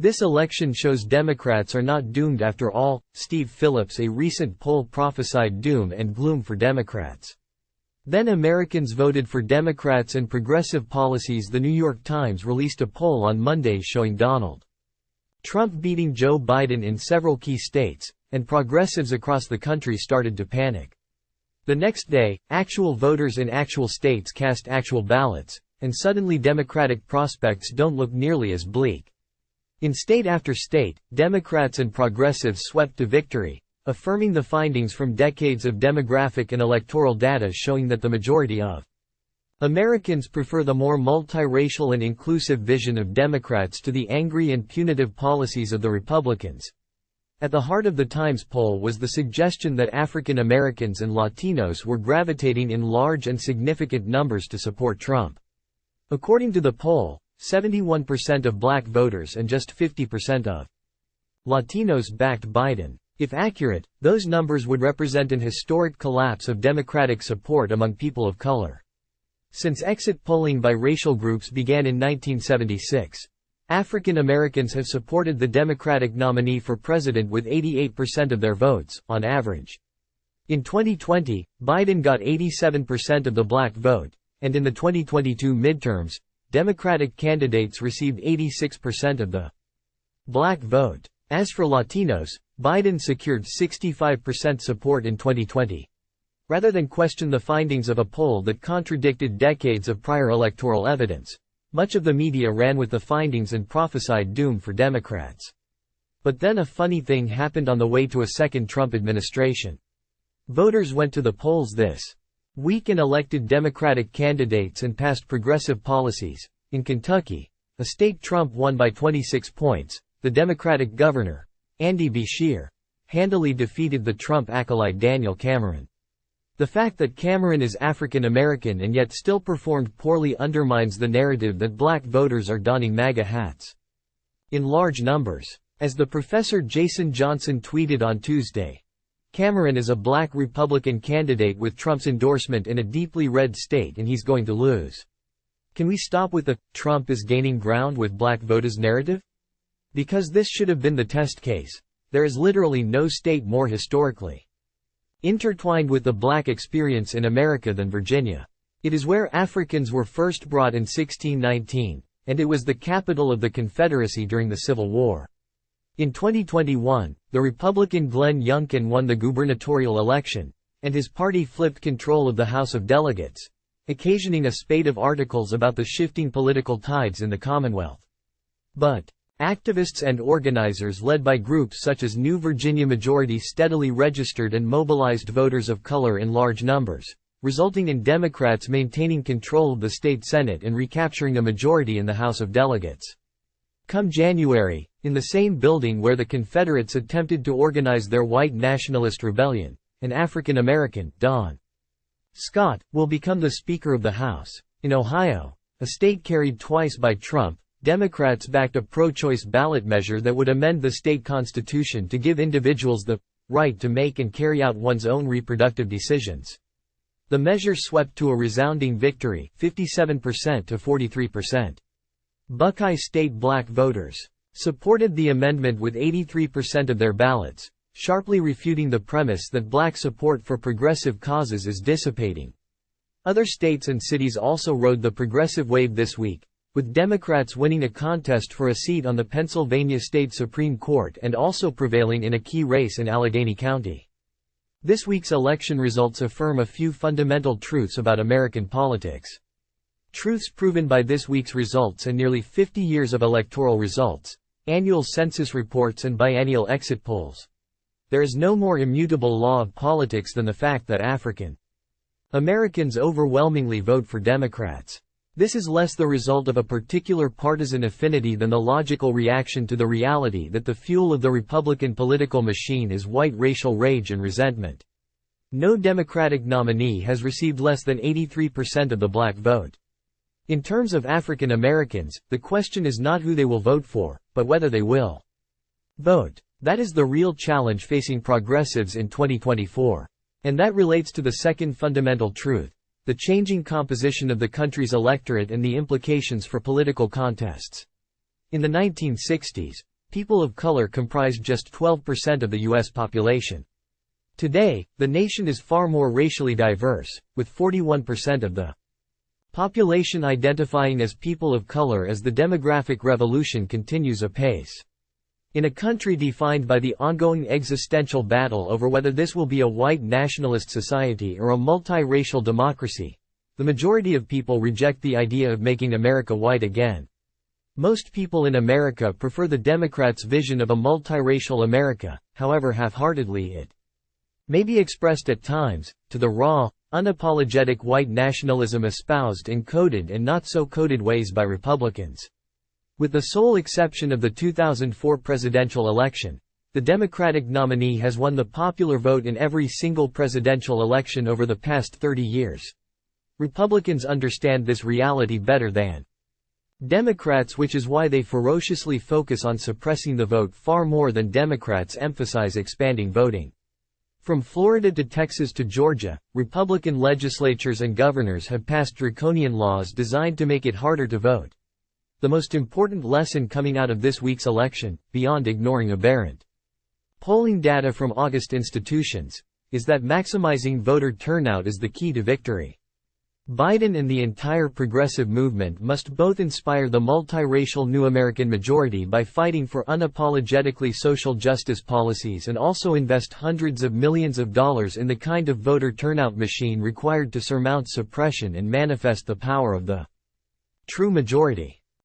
This election shows Democrats are not doomed after all. Steve Phillips, a recent poll prophesied doom and gloom for Democrats. Then Americans voted for Democrats and progressive policies. The New York Times released a poll on Monday showing Donald Trump beating Joe Biden in several key states, and progressives across the country started to panic. The next day, actual voters in actual states cast actual ballots, and suddenly Democratic prospects don't look nearly as bleak. In state after state, Democrats and progressives swept to victory, affirming the findings from decades of demographic and electoral data showing that the majority of Americans prefer the more multiracial and inclusive vision of Democrats to the angry and punitive policies of the Republicans. At the heart of the Times poll was the suggestion that African Americans and Latinos were gravitating in large and significant numbers to support Trump. According to the poll, 71% of black voters and just 50% of Latinos backed Biden. If accurate, those numbers would represent an historic collapse of Democratic support among people of color. Since exit polling by racial groups began in 1976, African Americans have supported the Democratic nominee for president with 88% of their votes, on average. In 2020, Biden got 87% of the black vote, and in the 2022 midterms, Democratic candidates received 86% of the black vote. As for Latinos, Biden secured 65% support in 2020. Rather than question the findings of a poll that contradicted decades of prior electoral evidence, much of the media ran with the findings and prophesied doom for Democrats. But then a funny thing happened on the way to a second Trump administration. Voters went to the polls this week and elected Democratic candidates and passed progressive policies. In Kentucky, a state Trump won by 26 points, the Democratic governor, Andy Beshear, handily defeated the Trump acolyte Daniel Cameron. The fact that Cameron is African American and yet still performed poorly undermines the narrative that black voters are donning MAGA hats in large numbers. As the Professor Jason Johnson tweeted on Tuesday, Cameron is a black Republican candidate with Trump's endorsement in a deeply red state and he's going to lose. Can we stop with the Trump is gaining ground with black voters narrative? Because this should have been the test case. There is literally no state more historically intertwined with the black experience in America than Virginia. It is where Africans were first brought in 1619, and it was the capital of the Confederacy during the Civil War. In 2021, the Republican Glenn Youngkin won the gubernatorial election, and his party flipped control of the House of Delegates, occasioning a spate of articles about the shifting political tides in the Commonwealth. But activists and organizers led by groups such as New Virginia Majority steadily registered and mobilized voters of color in large numbers, resulting in Democrats maintaining control of the state Senate and recapturing a majority in the House of Delegates. Come January, in the same building where the Confederates attempted to organize their white nationalist rebellion, an African American, Don Scott, will become the Speaker of the House. In Ohio, a state carried twice by Trump, Democrats backed a pro-choice ballot measure that would amend the state constitution to give individuals the right to make and carry out one's own reproductive decisions. The measure swept to a resounding victory, 57% to 43%. Buckeye State black voters supported the amendment with 83% of their ballots, sharply refuting the premise that black support for progressive causes is dissipating. Other states and cities also rode the progressive wave this week, with Democrats winning a contest for a seat on the Pennsylvania State Supreme Court and also prevailing in a key race in Allegheny County. This week's election results affirm a few fundamental truths about American politics. Truths proven by this week's results and nearly 50 years of electoral results, annual census reports and biennial exit polls. There is no more immutable law of politics than the fact that African Americans overwhelmingly vote for Democrats. This is less the result of a particular partisan affinity than the logical reaction to the reality that the fuel of the Republican political machine is white racial rage and resentment. No Democratic nominee has received less than 83% of the black vote. In terms of African Americans, the question is not who they will vote for, but whether they will vote. That is the real challenge facing progressives in 2024. And that relates to the second fundamental truth: the changing composition of the country's electorate and the implications for political contests. In the 1960s, people of color comprise just 12% of the U.S. population. Today, the nation is far more racially diverse, with 41% of the population identifying as people of color as the demographic revolution continues apace. In a country defined by the ongoing existential battle over whether this will be a white nationalist society or a multiracial democracy, the majority of people reject the idea of making America white again. Most people in America prefer the Democrats' vision of a multiracial America, however half-heartedly it may be expressed at times, to the raw, unapologetic white nationalism espoused in coded and not so coded ways by Republicans. With the sole exception of the 2004 presidential election, the Democratic nominee has won the popular vote in every single presidential election over the past 30 years. Republicans understand this reality better than Democrats, which is why they ferociously focus on suppressing the vote far more than Democrats emphasize expanding voting. From Florida to Texas to Georgia, Republican legislatures and governors have passed draconian laws designed to make it harder to vote. The most important lesson coming out of this week's election, beyond ignoring aberrant polling data from August institutions, is that maximizing voter turnout is the key to victory. Biden and the entire progressive movement must both inspire the multiracial new American majority by fighting for unapologetically social justice policies and also invest hundreds of millions of dollars in the kind of voter turnout machine required to surmount suppression and manifest the power of the true majority.